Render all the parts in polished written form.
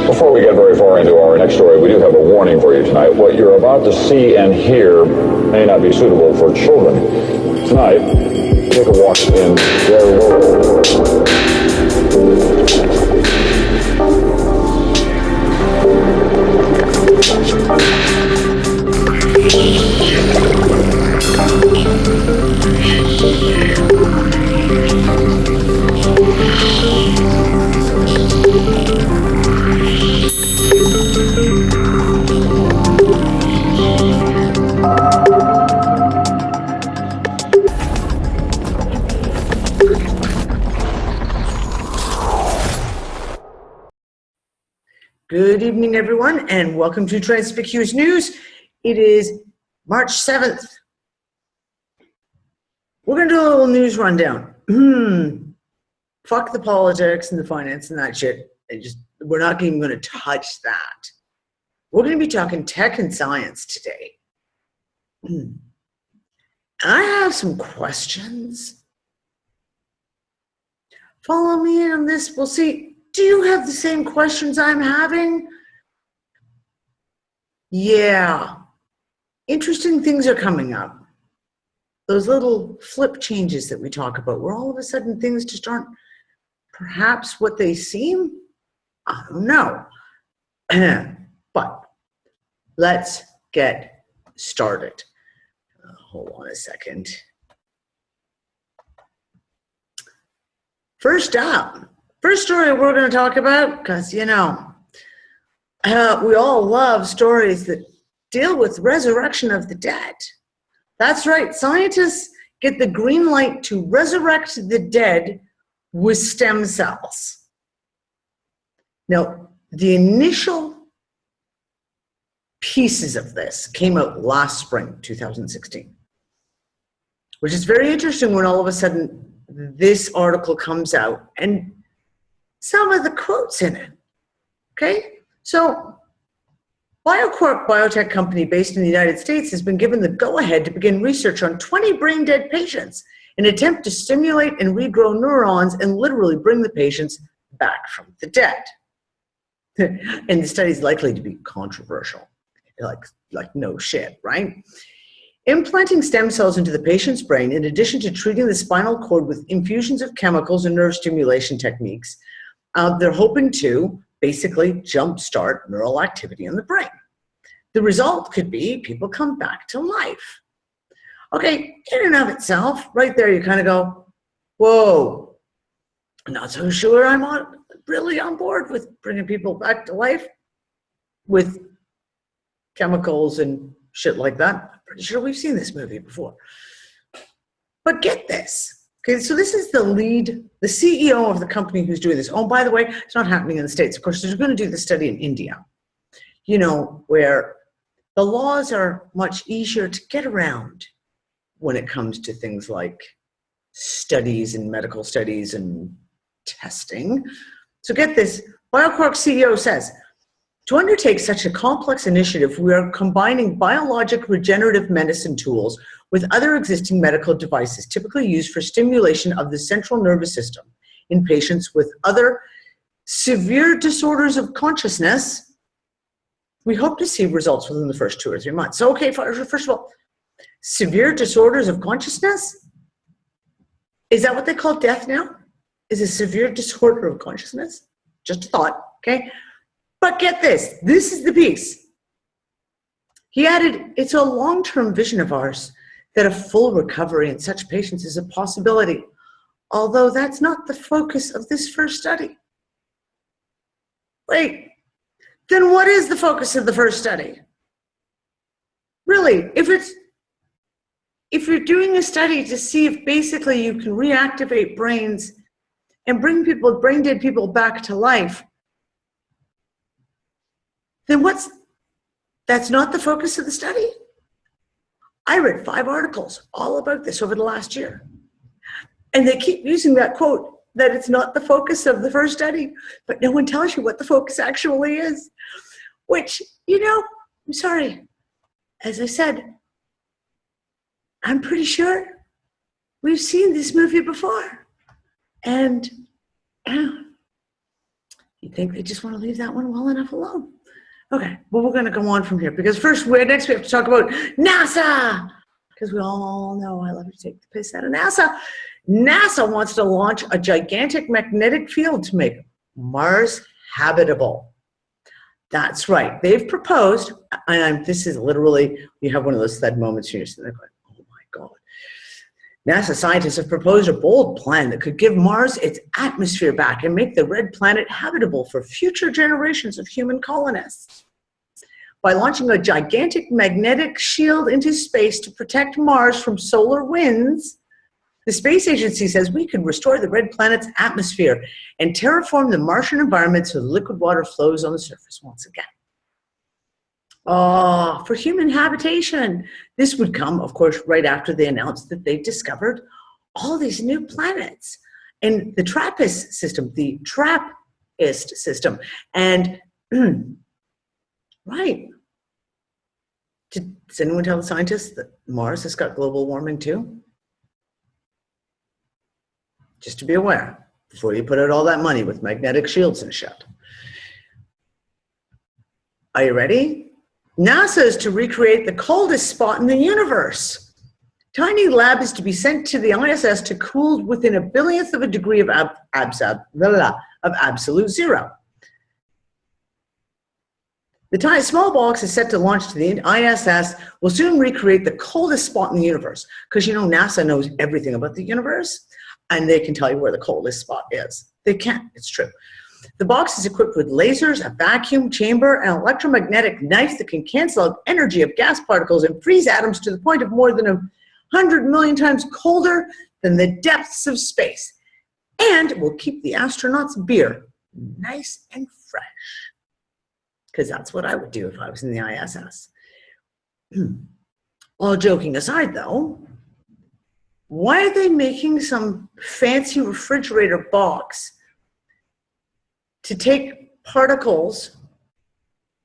Before we get very far into our next story, we do have a warning for you tonight. What you're about to see and hear may not be suitable for children. Tonight, take a walk in their world. Good evening, everyone, and welcome to Transpicuous News. It is March 7th. We're going to do a little news rundown. Fuck the politics and the finance and that shit. We're not even going to touch that. We're going to be talking tech and science today. I have some questions. Follow me in on this. We'll see. Do you have the same questions I'm having? Yeah. Interesting things are coming up. Those little flip changes that we talk about, where all of a sudden things just aren't perhaps what they seem. I don't know. But let's get started. Hold on a second. First story we're going to talk about, because, we all love stories that deal with resurrection of the dead. That's right. Scientists get the green light to resurrect the dead with stem cells. Now, the initial pieces of this came out last spring, 2016, which is very interesting when all of a sudden this article comes out and some of the quotes in it, okay? So, BioQuark biotech company based in the United States has been given the go-ahead to begin research on 20 brain-dead patients in an attempt to stimulate and regrow neurons and literally bring the patients back from the dead. And the study is likely to be controversial, like no shit, right? Implanting stem cells into the patient's brain, in addition to treating the spinal cord with infusions of chemicals and nerve stimulation techniques, they're hoping to basically jumpstart neural activity in the brain. The result could be people come back to life. Okay, in and of itself, right there, you kind of go, whoa, I'm not so sure I'm really on board with bringing people back to life with chemicals and shit like that. I'm pretty sure we've seen this movie before. But get this. Okay, so this is the CEO of the company who's doing this. Oh, by the way, it's not happening in the States. Of course, they're going to do the study in India, where the laws are much easier to get around when it comes to things like studies and medical studies and testing. So get this, BioQuark CEO says, to undertake such a complex initiative, we are combining biologic regenerative medicine tools with other existing medical devices typically used for stimulation of the central nervous system in patients with other severe disorders of consciousness. We hope to see results within the first 2 or 3 months. So, okay, first of all, severe disorders of consciousness? Is that what they call death now? Is a severe disorder of consciousness? Just a thought, okay? But get this is the piece. He added, it's a long-term vision of ours that a full recovery in such patients is a possibility, although that's not the focus of this first study. Wait, then what is the focus of the first study? Really, if you're doing a study to see if basically you can reactivate brains and bring brain dead people back to life, then that's not the focus of the study? I read 5 articles all about this over the last year. And they keep using that quote, that it's not the focus of the first study, but no one tells you what the focus actually is. Which, I'm sorry, as I said, I'm pretty sure we've seen this movie before. And You think they just want to leave that one well enough alone? Okay, well, we're going to go on from here because first, next we have to talk about NASA, because we all know I love to take the piss out of NASA. NASA wants to launch a gigantic magnetic field to make Mars habitable. That's right. They've proposed, and this is literally, you have one of those thud moments and you're sitting there going, oh my God. NASA scientists have proposed a bold plan that could give Mars its atmosphere back and make the red planet habitable for future generations of human colonists. By launching a gigantic magnetic shield into space to protect Mars from solar winds, the space agency says we could restore the red planet's atmosphere and terraform the Martian environment so the liquid water flows on the surface once again. Oh, for human habitation. This would come, of course, right after they announced that they discovered all these new planets and the TRAPPIST system. And, right. Does anyone tell the scientists that Mars has got global warming too? Just to be aware, before you put out all that money with magnetic shields and shit. Are you ready? NASA is to recreate the coldest spot in the universe. Tiny lab is to be sent to the ISS to cool within a billionth of a degree of absolute zero. The small box is set to launch to the ISS, will soon recreate the coldest spot in the universe. Because you know NASA knows everything about the universe, and they can tell you where the coldest spot is. They can, it's true. The box is equipped with lasers, a vacuum chamber, an electromagnetic knife that can cancel out energy of gas particles and freeze atoms to the point of more than 100 million times colder than the depths of space. And will keep the astronauts' beer nice and fresh. Because that's what I would do if I was in the ISS. All joking aside, though, why are they making some fancy refrigerator box to take particles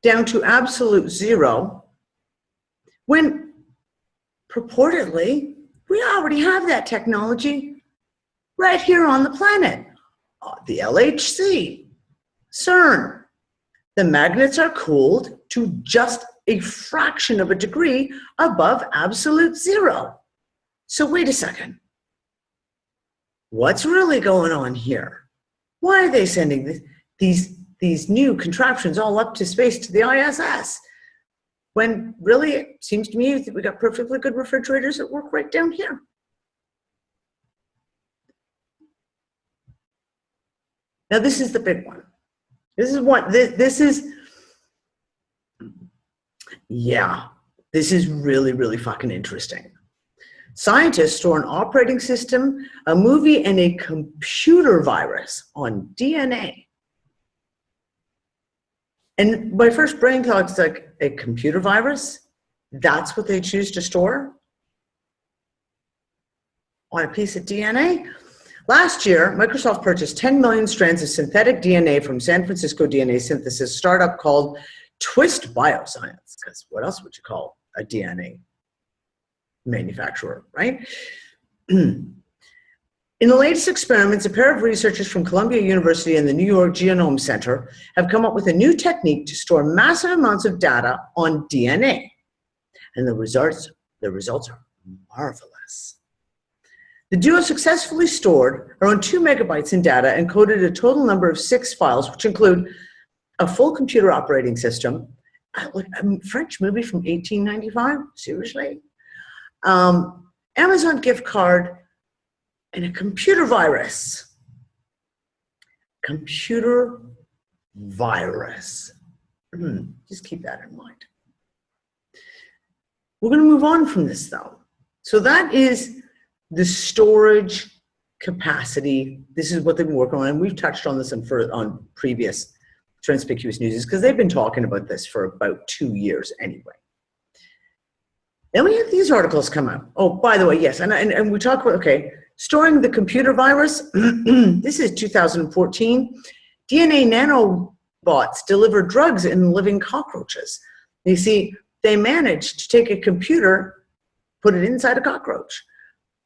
down to absolute zero when purportedly we already have that technology right here on the planet? The LHC, CERN. The magnets are cooled to just a fraction of a degree above absolute zero. So wait a second. What's really going on here? Why are they sending these new contraptions all up to space to the ISS? When really it seems to me that we got perfectly good refrigerators that work right down here. Now this is the big one. This is really, really fucking interesting. Scientists store an operating system, a movie, and a computer virus on DNA. And my first brain thought is like, a computer virus? That's what they choose to store on a piece of DNA? Last year, Microsoft purchased 10 million strands of synthetic DNA from San Francisco DNA synthesis startup called Twist Bioscience, because what else would you call a DNA manufacturer, right? In the latest experiments, a pair of researchers from Columbia University and the New York Genome Center have come up with a new technique to store massive amounts of data on DNA. And the results are marvelous. The duo successfully stored around 2 megabytes in data and coded a total number of 6 files, which include a full computer operating system, a French movie from 1895, seriously, Amazon gift card, and a computer virus. Computer virus. Just keep that in mind. We're going to move on from this, though. So that is the storage capacity. This is what they've been working on, and we've touched on this on previous Transpicuous News, because they've been talking about this for about 2 years anyway. Then we have these articles come out. Oh, by the way, yes, and we talk about, okay, storing the computer virus. This is 2014. DNA nanobots deliver drugs in living cockroaches. You see, they managed to take a computer, put it inside a cockroach.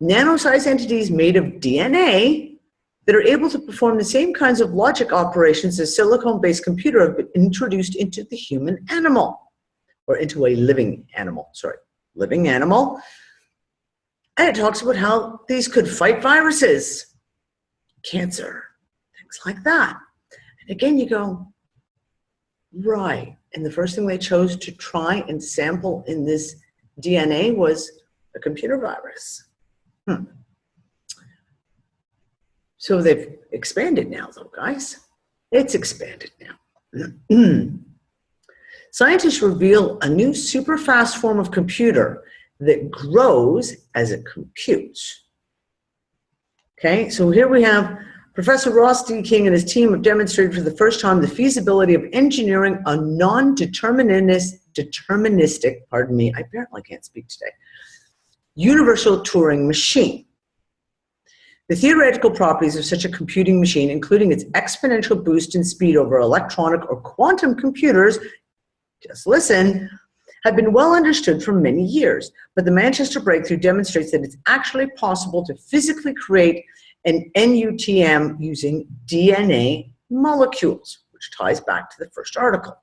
Nano-sized entities made of DNA that are able to perform the same kinds of logic operations as silicon-based computer have been introduced into the human animal, or into a living animal, living animal. And it talks about how these could fight viruses, cancer, things like that. And again, you go, right. And the first thing they chose to try and sample in this DNA was a computer virus. So they've expanded now, though, guys. It's expanded now. Scientists reveal a new super fast form of computer that grows as it computes. Okay, so here we have Professor Ross D. King and his team have demonstrated for the first time the feasibility of engineering a non-deterministic, pardon me, I apparently can't speak today, universal Turing machine. The theoretical properties of such a computing machine, including its exponential boost in speed over electronic or quantum computers, just listen, have been well understood for many years, but the Manchester breakthrough demonstrates that it's actually possible to physically create an NUTM using DNA molecules, which ties back to the first article.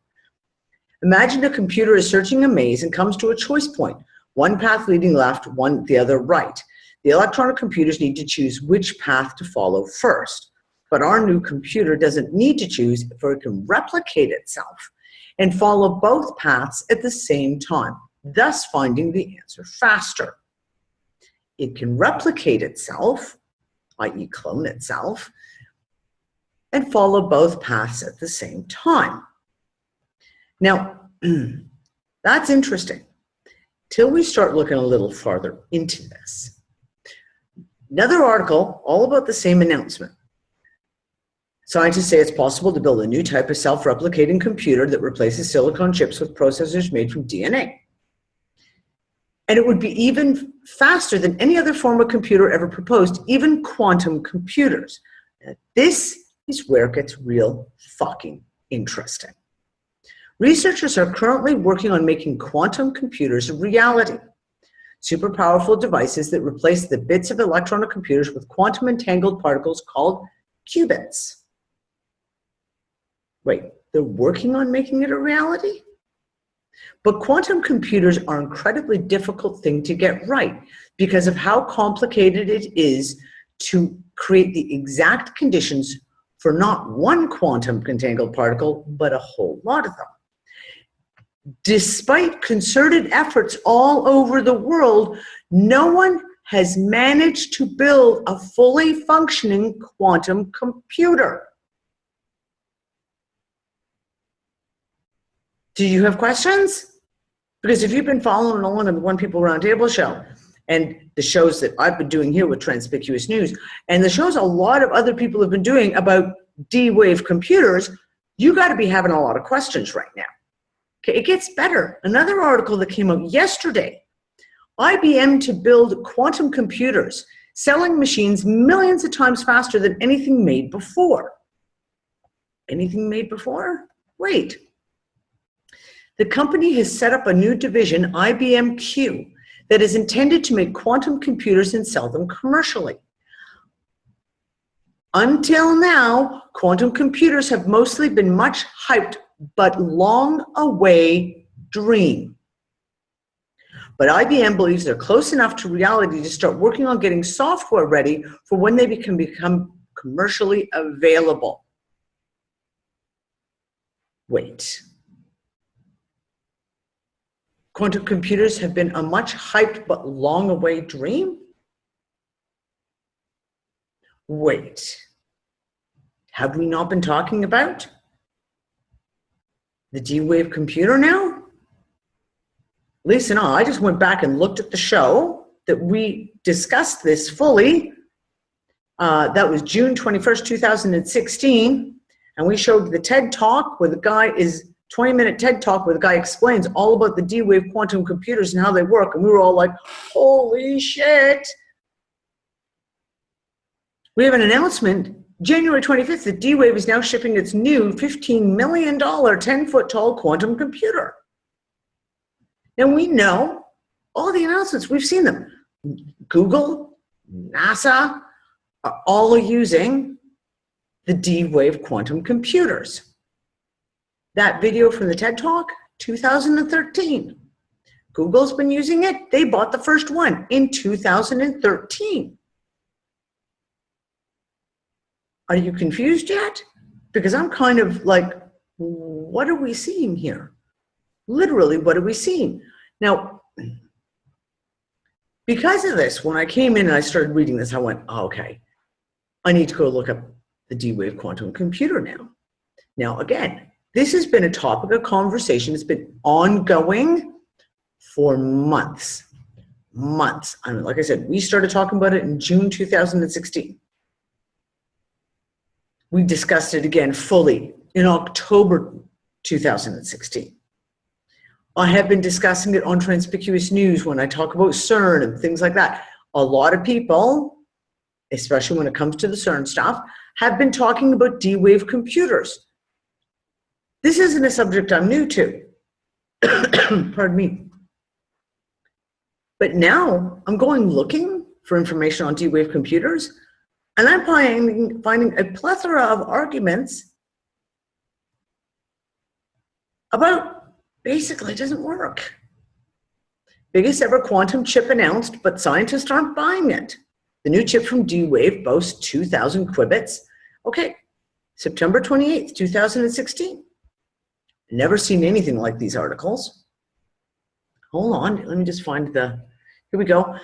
Imagine a computer is searching a maze and comes to a choice point, one path leading left, the other right. The electronic computers need to choose which path to follow first, but our new computer doesn't need to choose, for it can replicate itself and follow both paths at the same time, thus finding the answer faster. It can replicate itself, i.e. clone itself, and follow both paths at the same time. Now, that's interesting, till we start looking a little farther into this. Another article all about the same announcement. Scientists say it's possible to build a new type of self-replicating computer that replaces silicon chips with processors made from DNA. And it would be even faster than any other form of computer ever proposed, even quantum computers. Now, this is where it gets real fucking interesting. Researchers are currently working on making quantum computers a reality. Super powerful devices that replace the bits of electronic computers with quantum entangled particles called qubits. Wait, they're working on making it a reality? But quantum computers are an incredibly difficult thing to get right because of how complicated it is to create the exact conditions for not one quantum entangled particle, but a whole lot of them. Despite concerted efforts all over the world, no one has managed to build a fully functioning quantum computer. Do you have questions? Because if you've been following along on the One People Roundtable show and the shows that I've been doing here with Transpicuous News and the shows a lot of other people have been doing about D-Wave computers, you got to be having a lot of questions right now. Okay, it gets better. Another article that came out yesterday, IBM to build quantum computers, selling machines millions of times faster than anything made before. Anything made before? Wait. The company has set up a new division, IBM Q, that is intended to make quantum computers and sell them commercially. Until now, quantum computers have mostly been much hyped but long away dream. But IBM believes they're close enough to reality to start working on getting software ready for when they can become commercially available. Wait. Quantum computers have been a much hyped but long away dream? Wait. Have we not been talking about the D-Wave computer now? Lisa and I just went back and looked at the show that we discussed this fully. That was June 21st, 2016. And we showed the TED Talk where the guy is 20-minute TED Talk where the guy explains all about the D-Wave quantum computers and how they work. And we were all like, holy shit. We have an announcement, January 25th, that D-Wave is now shipping its new $15 million 10-foot tall quantum computer. Now we know all the announcements, we've seen them. Google, NASA, are all using the D-Wave quantum computers. That video from the TED Talk, 2013. Google's been using it. They bought the first one in 2013. Are you confused yet? Because I'm kind of like, what are we seeing here? Literally, what are we seeing? Now, because of this, when I came in and I started reading this, I went, oh, okay, I need to go look up the D-Wave quantum computer now. Now, again, this has been a topic of conversation. It's been ongoing for months. I mean, like I said, we started talking about it in June 2016. We discussed it again fully in October 2016. I have been discussing it on Transpicuous News when I talk about CERN and things like that. A lot of people, especially when it comes to the CERN stuff, have been talking about D-Wave computers. This isn't a subject I'm new to. Pardon me. But now I'm going looking for information on D-Wave computers, and I'm finding a plethora of arguments about basically it doesn't work. Biggest ever quantum chip announced, but scientists aren't buying it. The new chip from D-Wave boasts 2,000 qubits. Okay, September 28th, 2016. Never seen anything like these articles. Hold on, let me just find here we go.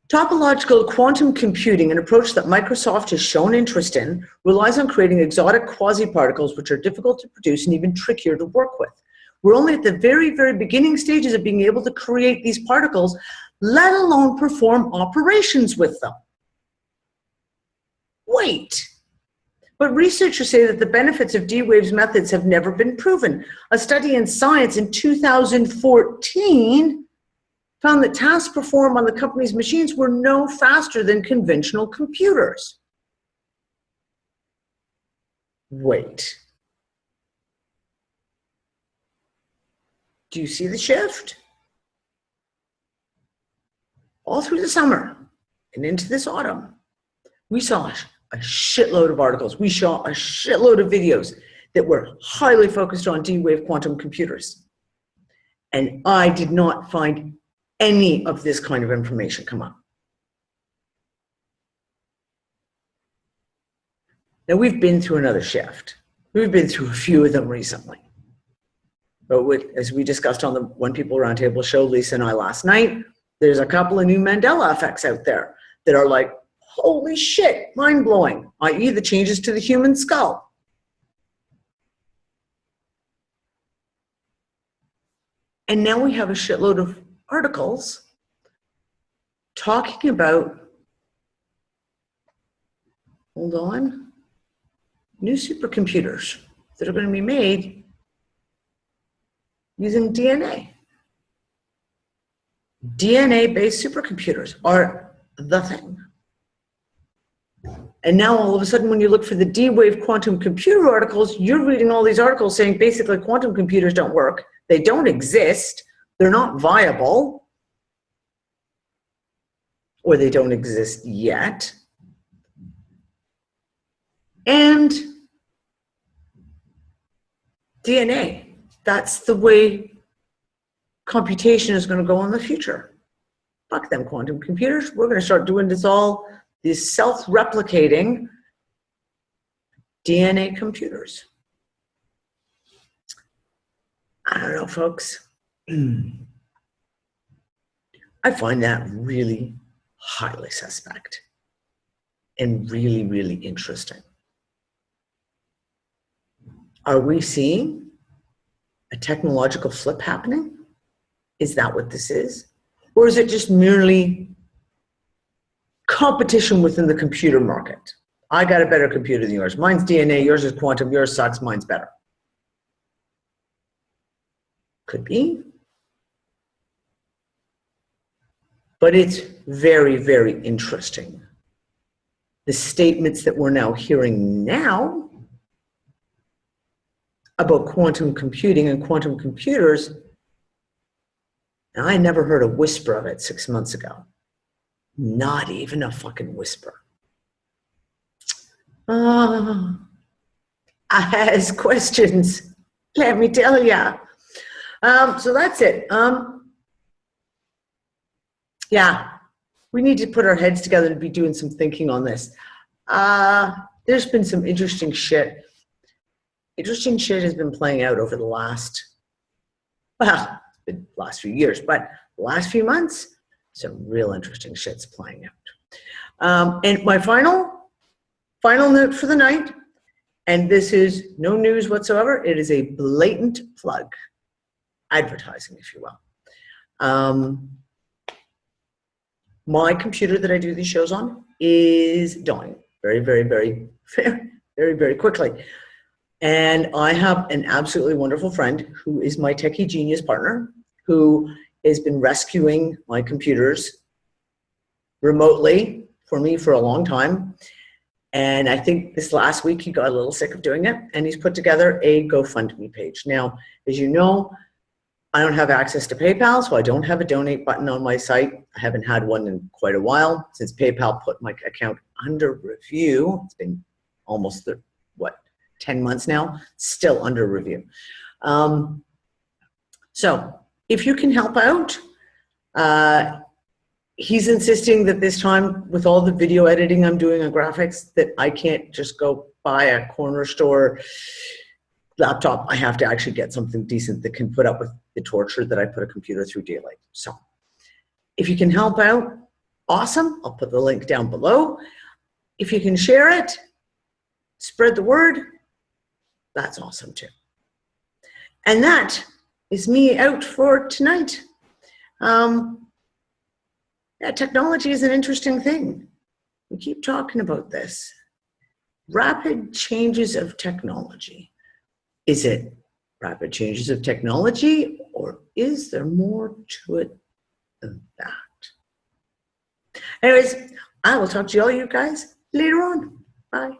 Topological quantum computing, an approach that Microsoft has shown interest in, relies on creating exotic quasi-particles which are difficult to produce and even trickier to work with. We're only at the very, very beginning stages of being able to create these particles, let alone perform operations with them. Wait. But researchers say that the benefits of D-Wave's methods have never been proven. A study in Science in 2014 found that tasks performed on the company's machines were no faster than conventional computers. Wait. Do you see the shift? All through the summer and into this autumn, we saw a shitload of articles. We saw a shitload of videos that were highly focused on D-Wave quantum computers. And I did not find any of this kind of information come up. Now, we've been through another shift. We've been through a few of them recently. But as we discussed on the When People Roundtable show, Lisa and I last night, there's a couple of new Mandela effects out there that are like, holy shit, mind-blowing, i.e. the changes to the human skull. And now we have a shitload of articles talking about, hold on, new supercomputers that are going to be made using DNA. DNA-based supercomputers are the thing. And now all of a sudden, when you look for the D-Wave quantum computer articles, you're reading all these articles saying basically quantum computers don't work. They don't exist. They're not viable. Or they don't exist yet. And DNA, that's the way computation is going to go in the future. Fuck them quantum computers. We're going to start doing this all, these self-replicating DNA computers. I don't know, folks. I find that really highly suspect and really, really interesting. Are we seeing a technological flip happening? Is that what this is? Or is it just merely competition within the computer market? I got a better computer than yours. Mine's DNA, yours is quantum, yours sucks, mine's better. Could be. But it's very, very interesting. The statements that we're now hearing now about quantum computing and quantum computers, now I never heard a whisper of it 6 months ago. Not even a fucking whisper. As questions, let me tell ya. So that's it. Yeah, we need to put our heads together and be doing some thinking on this. There's been some interesting shit. Interesting shit has been playing out over the last, well, the last few years, but the last few months, some real interesting shit's playing out. And my final note for the night, and this is no news whatsoever, it is a blatant plug. Advertising, if you will. My computer that I do these shows on is dying very, very, very, very, very, very quickly. And I have an absolutely wonderful friend who is my techie genius partner, who has been rescuing my computers remotely for me for a long time. And I think this last week he got a little sick of doing it, and he's put together a GoFundMe page. Now, as you know, I don't have access to PayPal, so I don't have a donate button on my site. I haven't had one in quite a while since PayPal put my account under review. It's been almost 10 months now, still under review. So if you can help out, he's insisting that this time with all the video editing I'm doing on graphics that I can't just go buy a corner store laptop. I have to actually get something decent that can put up with the torture that I put a computer through daily. So if you can help out, awesome. I'll put the link down below. If you can share it, spread the word, that's awesome too. And that is me out for tonight. Yeah, technology is an interesting thing. We keep talking about this. Rapid changes of technology. Is it rapid changes of technology, or is there more to it than that? Anyways, I will talk to all you guys later on. Bye.